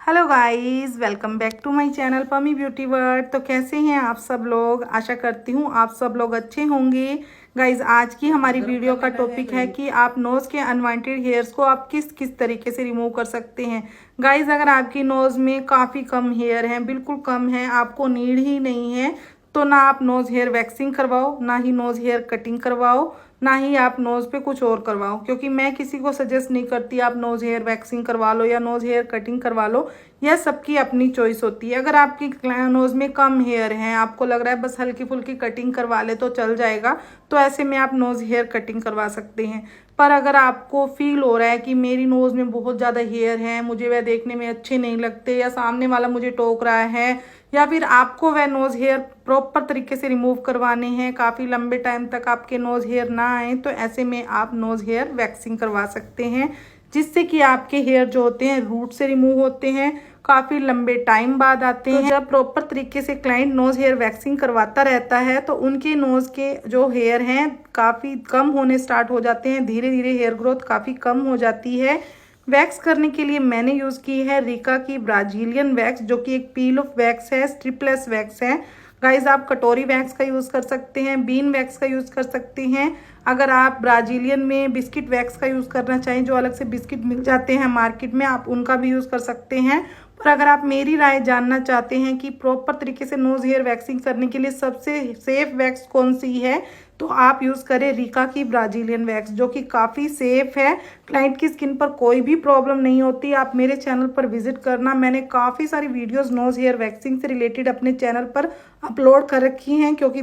Hello guys, welcome back to my channel Pami beauty world. तो कैसे हैं आप सब लोग? आशा करती हूँ आप सब लोग अच्छे होंगे। गाइस, आज की हमारी वीडियो का टॉपिक है कि आप नोज़ के अनवांटेड हेयर्स को आप किस किस तरीके से रिमूव कर सकते हैं। गाइस, अगर आपकी नोज़ में काफ़ी कम हेयर हैं, बिल्कुल कम है, आपको नीड ही नहीं है, तो ना आप नोज़ हेयर वैक्सिंग करवाओ, ना ही नोज़ हेयर कटिंग करवाओ, ना ही आप नोज़ पे कुछ और करवाओ। क्योंकि मैं किसी को सजेस्ट नहीं करती आप नोज़ हेयर वैक्सिंग करवा लो या नोज़ हेयर कटिंग करवा लो। यह सबकी अपनी चॉइस होती है। अगर आपकी नोज़ में कम हेयर हैं, आपको लग रहा है बस हल्की फुल्की कटिंग करवा ले तो चल जाएगा, तो ऐसे में आप नोज़ हेयर कटिंग करवा सकते हैं। पर अगर आपको फील हो रहा है कि मेरी नोज़ में बहुत ज़्यादा हेयर हैं, मुझे वह देखने में अच्छे नहीं लगते, या सामने वाला मुझे टोक रहा है, या फिर आपको वह नोज़ हेयर प्रॉपर तरीके से रिमूव करवाने हैं, काफ़ी लंबे टाइम तक आपके नोज़ हेयर ना आए, तो ऐसे में आप नोज़ हेयर वैक्सिंग करवा सकते हैं, जिससे कि आपके हेयर जो होते हैं रूट से रिमूव होते हैं, काफ़ी लंबे टाइम बाद आते हैं। जब प्रॉपर तरीके से क्लाइंट नोज़ हेयर वैक्सिंग करवाता रहता है तो उनके नोज़ के जो हेयर हैं काफ़ी कम होने स्टार्ट हो जाते हैं, धीरे धीरे हेयर ग्रोथ काफ़ी कम हो जाती है। वैक्स करने के लिए मैंने यूज़ की है रिका की ब्राजीलियन वैक्स, जो कि एक पील ऑफ वैक्स है, स्ट्रिपलेस वैक्स है। गाइज, आप कटोरी वैक्स का यूज़ कर सकते हैं, बीन वैक्स का यूज़ कर सकते हैं। अगर आप ब्राजीलियन में बिस्किट वैक्स का यूज़ करना चाहें, जो अलग से बिस्किट मिल जाते हैं मार्केट में, आप उनका भी यूज़ कर सकते हैं। पर अगर आप मेरी राय जानना चाहते हैं कि प्रॉपर तरीके से नोज़ हेयर वैक्सिंग करने के लिए सबसे सेफ वैक्स कौन सी है, तो आप यूज़ करें रिका की ब्राजीलियन वैक्स, जो कि काफ़ी सेफ है। क्लाइंट की स्किन पर कोई भी प्रॉब्लम नहीं होती। आप मेरे चैनल पर विजिट करना, मैंने काफ़ी सारी वीडियोस नोज़ हेयर वैक्सिंग से रिलेटेड अपने चैनल पर अपलोड कर रखी हैं, क्योंकि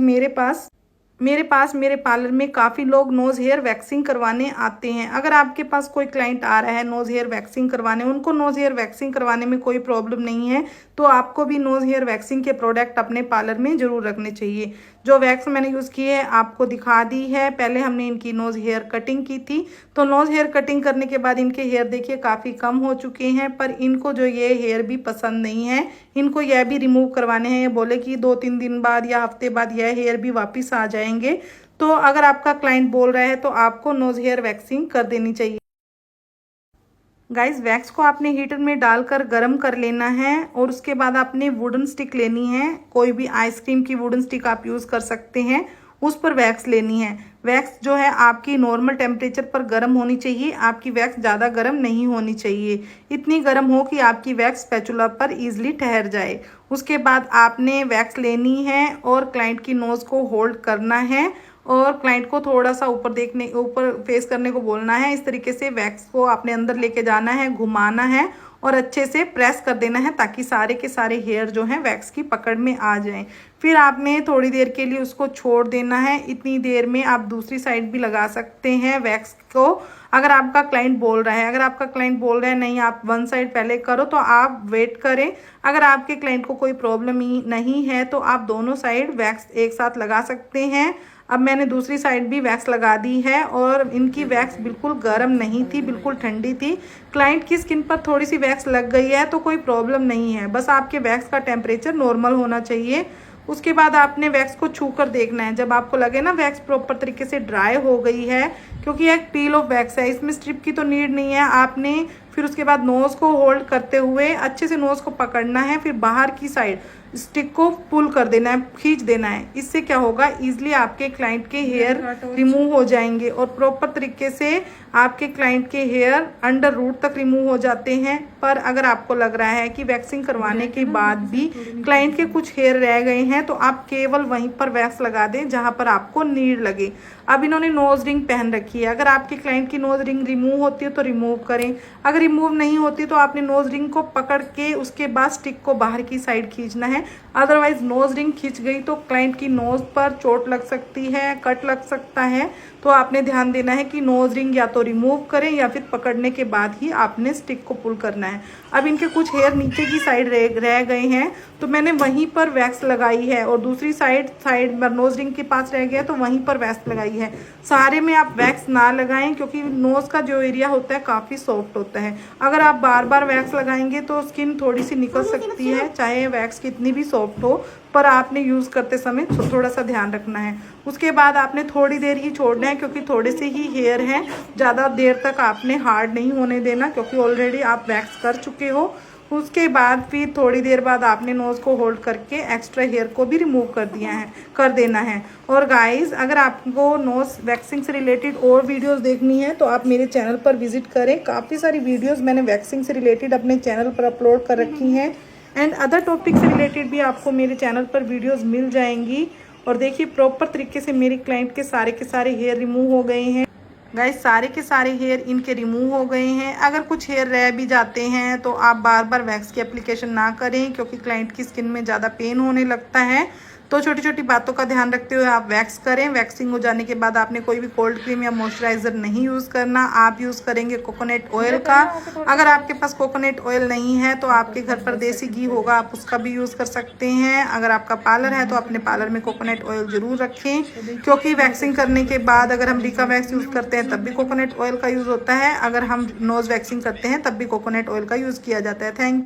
मेरे पार्लर में काफ़ी लोग नोज़ हेयर वैक्सिंग करवाने आते हैं। अगर आपके पास कोई क्लाइंट आ रहा है नोज़ हेयर वैक्सिंग करवाने, उनको नोज़ हेयर वैक्सिंग करवाने में कोई प्रॉब्लम नहीं है, तो आपको भी नोज़ हेयर वैक्सिंग के प्रोडक्ट अपने पार्लर में ज़रूर रखने चाहिए। जो वैक्स मैंने यूज़ की है आपको दिखा दी है। पहले हमने इनकी नोज़ हेयर कटिंग की थी, तो नोज़ हेयर कटिंग करने के बाद इनके हेयर देखिए काफ़ी कम हो चुके हैं, पर इनको जो ये हेयर भी पसंद नहीं है, इनको यह भी रिमूव करवाने हैं। ये बोले कि 2-3 दिन बाद या हफ्ते बाद यह हेयर भी वापस आ जाएंगे। तो अगर आपका क्लाइंट बोल रहा है तो आपको नोज़ हेयर वैक्सिंग कर देनी चाहिए। गाइस, वैक्स को आपने हीटर में डालकर गर्म कर लेना है, और उसके बाद आपने वुडन स्टिक लेनी है। कोई भी आइसक्रीम की वुडन स्टिक आप यूज़ कर सकते हैं, उस पर वैक्स लेनी है। वैक्स जो है आपकी नॉर्मल टेम्परेचर पर गर्म होनी चाहिए, आपकी वैक्स ज़्यादा गर्म नहीं होनी चाहिए। इतनी गर्म हो कि आपकी वैक्स स्पैचुला पर ईजिली ठहर जाए। उसके बाद आपने वैक्स लेनी है और क्लाइंट की नोज़ को होल्ड करना है, और क्लाइंट को थोड़ा सा ऊपर फेस करने को बोलना है। इस तरीके से वैक्स को आपने अंदर लेके जाना है, घुमाना है और अच्छे से प्रेस कर देना है, ताकि सारे के सारे हेयर जो हैं वैक्स की पकड़ में आ जाएं। फिर आपने थोड़ी देर के लिए उसको छोड़ देना है। इतनी देर में आप दूसरी साइड भी लगा सकते हैं वैक्स को, अगर आपका क्लाइंट बोल रहा है। अगर आपका क्लाइंट बोल रहा है नहीं आप वन साइड पहले करो, तो आप वेट करें। अगर आपके क्लाइंट को कोई प्रॉब्लम ही नहीं है तो आप दोनों साइड वैक्स एक साथ लगा सकते हैं। अब मैंने दूसरी साइड भी वैक्स लगा दी है, और इनकी वैक्स बिल्कुल गर्म नहीं थी, बिल्कुल ठंडी थी। क्लाइंट की स्किन पर थोड़ी सी वैक्स लग गई है तो कोई प्रॉब्लम नहीं है, बस आपके वैक्स का टेम्परेचर नॉर्मल होना चाहिए। उसके बाद आपने वैक्स को छू कर देखना है। जब आपको लगे ना वैक्स प्रॉपर तरीके से ड्राई हो गई है, क्योंकि एक पील ऑफ वैक्स है, इसमें स्ट्रिप की तो नीड नहीं है। आपने फिर उसके बाद नोज़ को होल्ड करते हुए अच्छे से नोज़ को पकड़ना है, फिर बाहर की साइड स्टिक को पुल कर देना है, खींच देना है। इससे क्या होगा, इजीली आपके क्लाइंट के हेयर रिमूव हो जाएंगे, और प्रॉपर तरीके से आपके क्लाइंट के हेयर अंडर रूट तक रिमूव हो जाते हैं। पर अगर आपको लग रहा है कि वैक्सिंग करवाने के बाद भी क्लाइंट के कुछ हेयर रह गए हैं, तो आप केवल वहीं पर वैक्स लगा दें जहां पर आपको नीड लगे। अब इन्होंने नोज रिंग पहन रखी है, अगर आपके क्लाइंट की नोज रिंग रिमूव होती है तो रिमूव करें। अगर रिमूव नहीं होती तो आपने नोज रिंग को पकड़ के उसके बाद स्टिक को बाहर की साइड खींचना है। अदरवाइज नोज रिंग खींच गई तो क्लाइंट की नोज पर चोट लग सकती है, कट लग सकता है। तो आपने ध्यान देना है कि नोज रिंग या तो रिमूव करें या फिर पकड़ने के बाद ही आपने स्टिक को पुल करना है। अब इनके कुछ हेयर नीचे की साइड रह गए हैं, तो मैंने वहीं पर वैक्स लगाई है, और दूसरी साइड नोज रिंग के पास रह गया तो वहीं पर वैक्स लगाई है। सारे में आप वैक्स ना लगाएं, क्योंकि नोज का जो एरिया होता है काफ़ी सॉफ्ट होता है। अगर आप बार बार वैक्स लगाएंगे तो स्किन थोड़ी सी निकल सकती है, चाहे वैक्स कितनी भी सॉफ्ट हो, पर आपने यूज़ करते समय थोड़ा सा ध्यान रखना है। उसके बाद आपने थोड़ी देर ही छोड़ना है, क्योंकि थोड़े से ही हेयर हैं, ज़्यादा देर तक आपने हार्ड नहीं होने देना, क्योंकि ऑलरेडी आप वैक्स कर चुके हो। उसके बाद फिर थोड़ी देर बाद आपने नोज़ को होल्ड करके एक्स्ट्रा हेयर को भी रिमूव कर देना है। और गाइस, अगर आपको नोज़ वैक्सिंग से रिलेटेड और वीडियोस देखनी है तो आप मेरे चैनल पर विजिट करें। काफ़ी सारी वीडियोस मैंने वैक्सिंग से रिलेटेड अपने चैनल पर अपलोड कर रखी हैं एंड अदर टॉपिक से रिलेटेड भी आपको मेरे चैनल पर वीडियोज़ मिल जाएंगी। और देखिए, प्रॉपर तरीके से मेरे क्लाइंट के सारे हेयर रिमूव हो गए हैं गाइस। सारे के सारे हेयर इनके रिमूव हो गए हैं। अगर कुछ हेयर रह भी जाते हैं तो आप बार बार वैक्स की एप्लीकेशन ना करें, क्योंकि क्लाइंट की स्किन में ज़्यादा पेन होने लगता है। तो छोटी छोटी बातों का ध्यान रखते हुए आप वैक्स करें। वैक्सिंग हो जाने के बाद आपने कोई भी कोल्ड क्रीम या मॉइस्चराइजर नहीं यूज़ करना, आप यूज़ करेंगे कोकोनट ऑयल का। अगर आपके पास कोकोनट ऑयल नहीं है तो आपके घर पर देसी घी होगा, आप उसका भी यूज़ कर सकते हैं। अगर आपका पार्लर है तो अपने पार्लर में कोकोनट ऑयल ज़रूर रखें, क्योंकि वैक्सिंग करने के बाद अगर हम रिका वैक्स यूज़ करते हैं तब भी कोकोनट ऑयल का यूज़ होता है। अगर हम नोज़ वैक्सिंग करते हैं तब भी कोकोनट ऑयल का यूज़ किया जाता है। थैंक